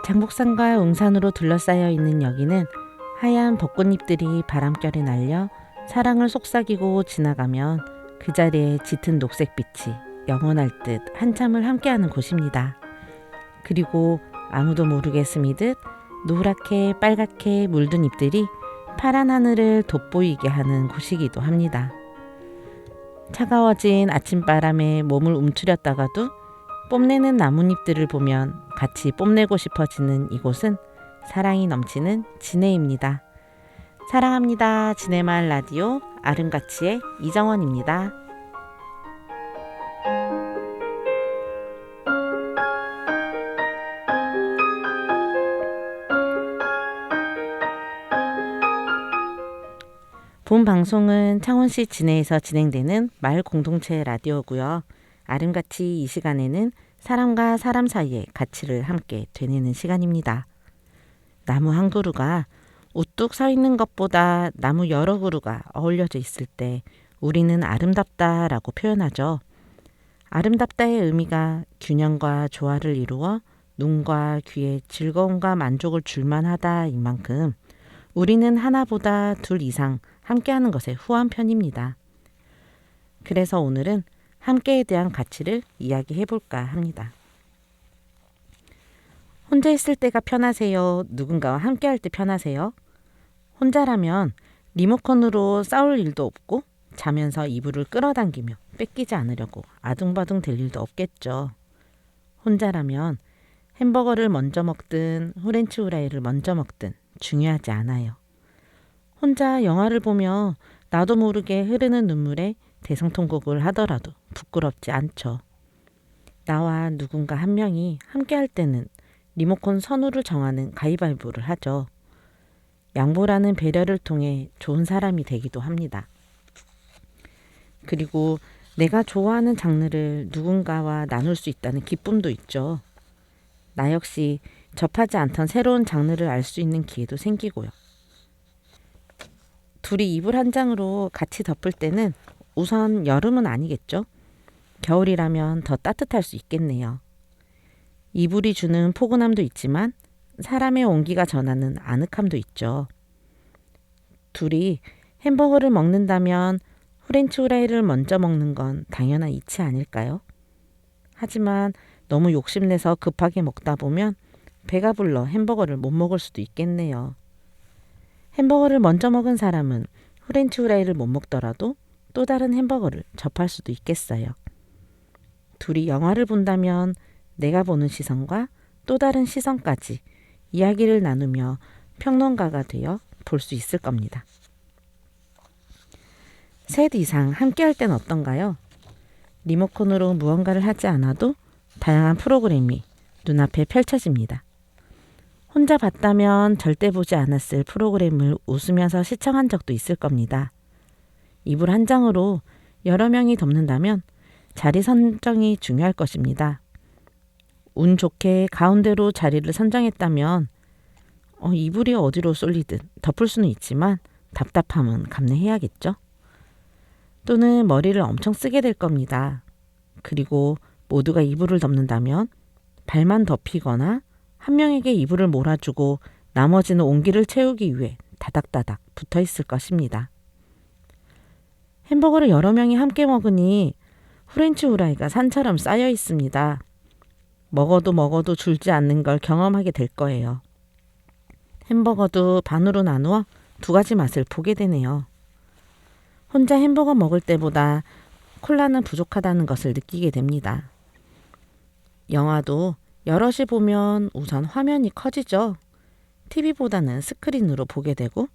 장복산과 웅산으로 둘러싸여 있는 여기는 하얀 벚꽃잎들이 바람결에 날려 사랑을 속삭이고 지나가면 그 자리에 짙은 녹색빛이 영원할 듯 한참을 함께하는 곳입니다. 그리고 아무도 모르게 스미듯 노랗게 빨갛게 물든 잎들이 파란 하늘을 돋보이게 하는 곳이기도 합니다. 차가워진 아침바람에 몸을 움츠렸다가도 뽐내는 나뭇잎들을 보면 같이 뽐내고 싶어지는 이곳은 사랑이 넘치는 진해입니다. 사랑합니다. 진해마을 라디오 아름가치의 이정원입니다. 본 방송은 창원시 진해에서 진행되는 마을 공동체 라디오고요. 아름가치 이 시간에는 사람과 사람 사이의 가치를 함께 되뇌는 시간입니다. 나무 한 그루가 우뚝 서 있는 것보다 나무 여러 그루가 어울려져 있을 때 우리는 아름답다라고 표현하죠. 아름답다의 의미가 균형과 조화를 이루어 눈과 귀에 즐거움과 만족을 줄만 하다인 만큼 우리는 하나보다 둘 이상 함께하는 것에 후한 편입니다. 그래서 오늘은 함께에 대한 가치를 이야기해 볼까 합니다. 혼자 있을 때가 편하세요? 누군가와 함께할 때 편하세요? 혼자라면 리모컨으로 싸울 일도 없고 자면서 이불을 끌어당기며 뺏기지 않으려고 아둥바둥 될 일도 없겠죠. 혼자라면 햄버거를 먼저 먹든 후렌치 후라이를 먼저 먹든 중요하지 않아요. 혼자 영화를 보며 나도 모르게 흐르는 눈물에 대성통곡을 하더라도 부끄럽지 않죠. 나와 누군가 한 명이 함께할 때는 리모컨 선호를 정하는 가위바위보를 하죠. 양보라는 배려를 통해 좋은 사람이 되기도 합니다. 그리고 내가 좋아하는 장르를 누군가와 나눌 수 있다는 기쁨도 있죠. 나 역시 접하지 않던 새로운 장르를 알 수 있는 기회도 생기고요. 둘이 이불 한 장으로 같이 덮을 때는 우선 여름은 아니겠죠? 겨울이라면 더 따뜻할 수 있겠네요. 이불이 주는 포근함도 있지만 사람의 온기가 전하는 아늑함도 있죠. 둘이 햄버거를 먹는다면 프렌치 후라이를 먼저 먹는 건 당연한 이치 아닐까요? 하지만 너무 욕심내서 급하게 먹다 보면 배가 불러 햄버거를 못 먹을 수도 있겠네요. 햄버거를 먼저 먹은 사람은 프렌치 후라이를 못 먹더라도 또 다른 햄버거를 접할 수도 있겠어요. 둘이 영화를 본다면 내가 보는 시선과 또 다른 시선까지 이야기를 나누며 평론가가 되어 볼 수 있을 겁니다. 셋 이상 함께할 땐 어떤가요? 리모컨으로 무언가를 하지 않아도 다양한 프로그램이 눈앞에 펼쳐집니다. 혼자 봤다면 절대 보지 않았을 프로그램을 웃으면서 시청한 적도 있을 겁니다. 이불 한 장으로 여러 명이 덮는다면 자리 선정이 중요할 것입니다. 운 좋게 가운데로 자리를 선정했다면 이불이 어디로 쏠리든 덮을 수는 있지만 답답함은 감내해야겠죠. 또는 머리를 엄청 쓰게 될 겁니다. 그리고 모두가 이불을 덮는다면 발만 덮이거나 한 명에게 이불을 몰아주고 나머지는 온기를 채우기 위해 다닥다닥 붙어 있을 것입니다. 햄버거를 여러 명이 함께 먹으니 프렌치 후라이가 산처럼 쌓여 있습니다. 먹어도 줄지 않는 걸 경험하게 될 거예요. 햄버거도 반으로 나누어 두 가지 맛을 보게 되네요. 혼자 햄버거 먹을 때보다 콜라는 부족하다는 것을 느끼게 됩니다. 영화도 여럿이 보면 우선 화면이 커지죠. TV보다는 스크린으로 보게 되고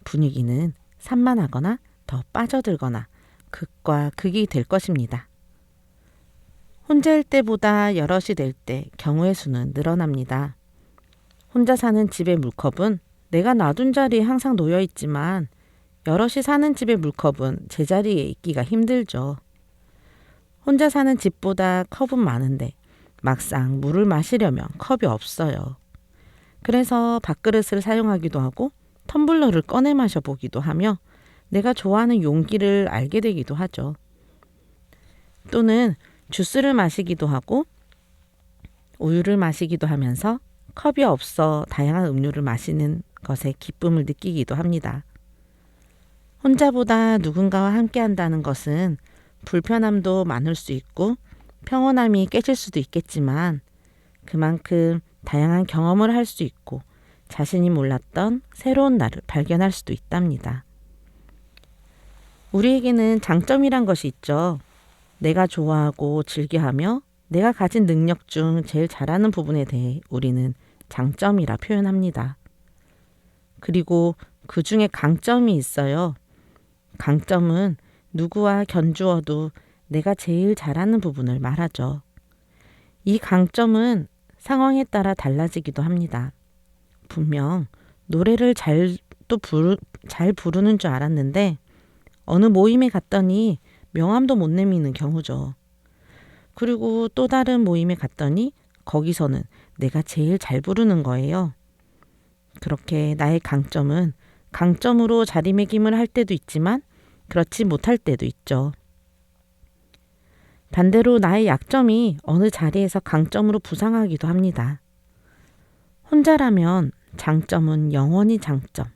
분위기는 산만하거나 더 빠져들거나 극과 극이 될 것입니다. 혼자일 때보다 여럿이 될 때 경우의 수는 늘어납니다. 혼자 사는 집의 물컵은 내가 놔둔 자리에 항상 놓여 있지만 여럿이 사는 집의 물컵은 제자리에 있기가 힘들죠. 혼자 사는 집보다 컵은 많은데 막상 물을 마시려면 컵이 없어요. 그래서 밥그릇을 사용하기도 하고 텀블러를 꺼내 마셔보기도 하며 내가 좋아하는 용기를 알게 되기도 하죠. 또는 주스를 마시기도 하고 우유를 마시기도 하면서 컵이 없어 다양한 음료를 마시는 것에 기쁨을 느끼기도 합니다. 혼자보다 누군가와 함께 한다는 것은 불편함도 많을 수 있고 평온함이 깨질 수도 있겠지만 그만큼 다양한 경험을 할 수 있고 자신이 몰랐던 새로운 나를 발견할 수도 있답니다. 우리에게는 장점이란 것이 있죠. 내가 좋아하고 즐겨하며 내가 가진 능력 중 제일 잘하는 부분에 대해 우리는 장점이라 표현합니다. 그리고 그 중에 강점이 있어요. 강점은 누구와 견주어도 내가 제일 잘하는 부분을 말하죠. 이 강점은 상황에 따라 달라지기도 합니다. 분명 노래를 잘 부르는 줄 알았는데 어느 모임에 갔더니 명함도 못 내미는 경우죠. 그리고 또 다른 모임에 갔더니 거기서는 내가 제일 잘 부르는 거예요. 그렇게 나의 강점은 강점으로 자리매김을 할 때도 있지만 그렇지 못할 때도 있죠. 반대로 나의 약점이 어느 자리에서 강점으로 부상하기도 합니다. 혼자라면 장점은 영원히 장점,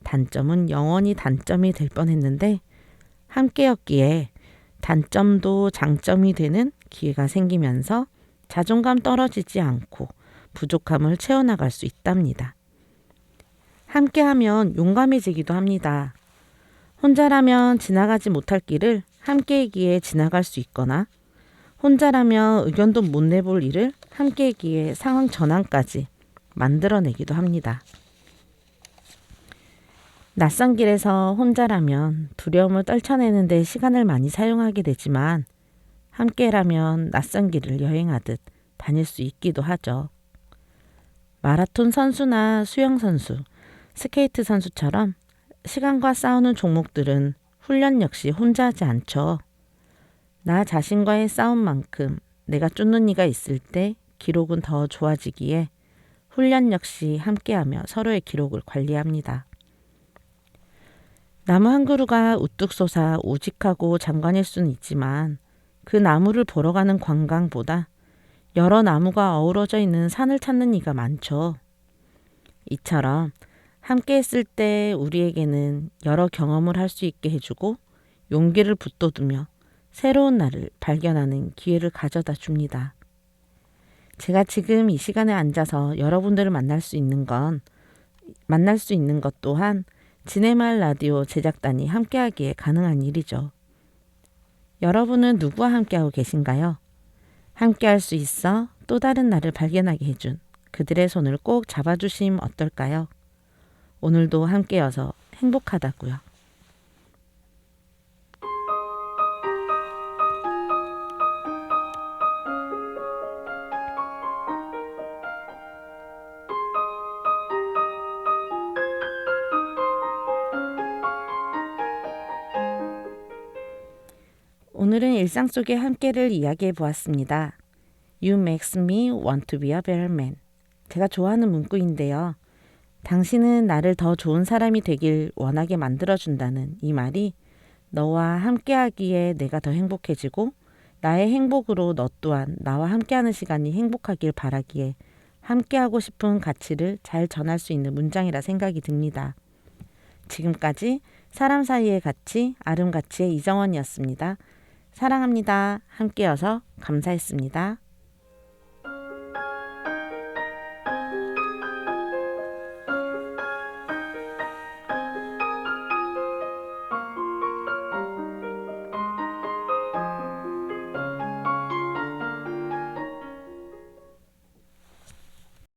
단점은 영원히 단점이 될 뻔했는데 함께였기에 단점도 장점이 되는 기회가 생기면서 자존감 떨어지지 않고 부족함을 채워나갈 수 있답니다. 함께하면 용감해지기도 합니다. 혼자라면 지나가지 못할 길을 함께이기에 지나갈 수 있거나 혼자라면 의견도 못 내볼 일을 함께이기에 상황 전환까지 만들어내기도 합니다. 낯선 길에서 혼자라면 두려움을 떨쳐내는 데 시간을 많이 사용하게 되지만 함께라면 낯선 길을 여행하듯 다닐 수 있기도 하죠. 마라톤 선수나 수영 선수, 스케이트 선수처럼 시간과 싸우는 종목들은 훈련 역시 혼자 하지 않죠. 나 자신과의 싸움만큼 내가 쫓는 이가 있을 때 기록은 더 좋아지기에 훈련 역시 함께하며 서로의 기록을 관리합니다. 나무 한 그루가 우뚝 솟아 우직하고 장관일 수는 있지만 그 나무를 보러 가는 관광보다 여러 나무가 어우러져 있는 산을 찾는 이가 많죠. 이처럼 함께 했을 때 우리에게는 여러 경험을 할 수 있게 해주고 용기를 붙돋우며 새로운 나를 발견하는 기회를 가져다 줍니다. 제가 지금 이 시간에 앉아서 여러분들을 만날 수 있는 것 또한 지네말 라디오 제작단이 함께하기에 가능한 일이죠. 여러분은 누구와 함께하고 계신가요? 함께할 수 있어 또 다른 나를 발견하게 해준 그들의 손을 꼭 잡아주시면 어떨까요? 오늘도 함께여서 행복하다고요. 오늘은 일상 속의 함께를 이야기해 보았습니다. You makes me want to be a better man. 제가 좋아하는 문구인데요. 당신은 나를 더 좋은 사람이 되길 원하게 만들어준다는 이 말이 너와 함께하기에 내가 더 행복해지고 나의 행복으로 너 또한 나와 함께하는 시간이 행복하길 바라기에 함께하고 싶은 가치를 잘 전할 수 있는 문장이라 생각이 듭니다. 지금까지 사람 사이의 가치, 아름가치의 이정원이었습니다. 사랑합니다. 함께여서 감사했습니다.